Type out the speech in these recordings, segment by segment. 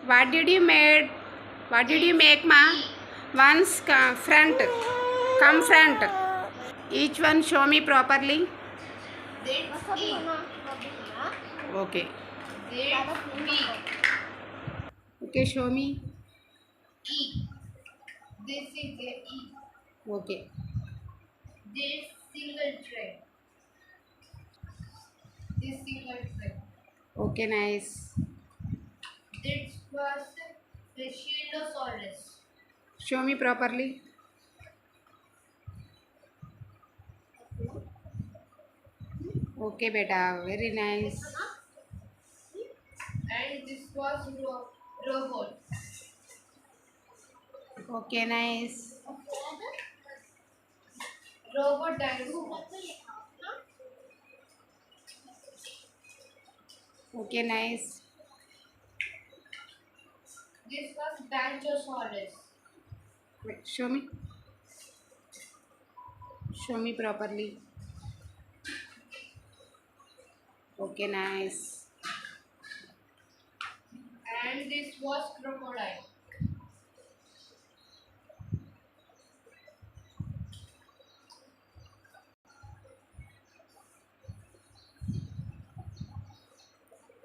What did you made? What did you make, ma? Once front. Come front. Each one show me properly. Okay. Okay, show me. E. This is the E. Okay. This single thread. This single thread. Okay, nice. This was Brachiosaurus. Show me properly. Okay, beta. Very nice. And this was robot. Okay, nice. Robot dinosaur. Okay, nice. This was Banchosaurus. Wait, show me. Show me properly. Okay, nice. And this was crocodile.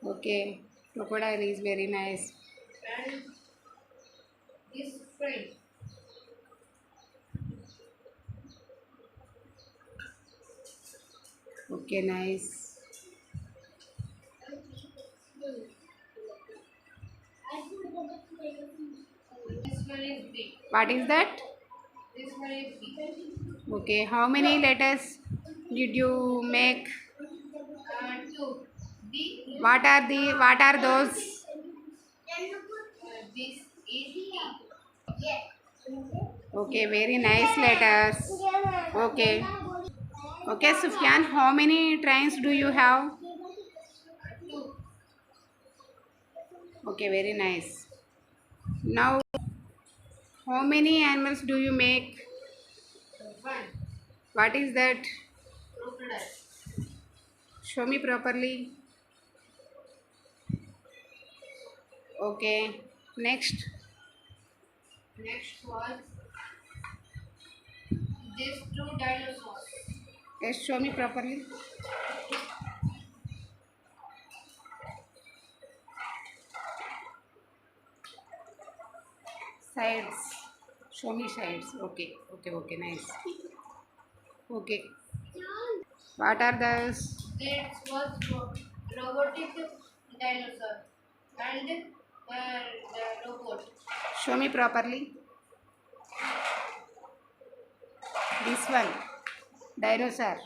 Okay, crocodile is very nice. And this friend. Okay, nice. This one is big. What is that? This one is big. Okay, how many letters did you make? Two. B. What are those? This is E. Okay, very nice letters. Okay. Okay, Sufyan, how many trains do you have? Two. Okay, very nice. Now, how many animals do you make? One. What is that? Crocodile. Show me properly. Okay, next. Next was these two dinosaurs. Yes, show me properly. Sides. Show me sides. Okay, okay, nice. Okay. What are those? This was robotic dinosaur and the robot. Show me properly. This one. Dinosaur.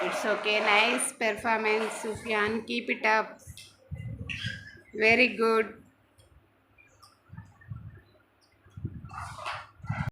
It's okay. Nice performance, Sufyan. Keep it up. Very good.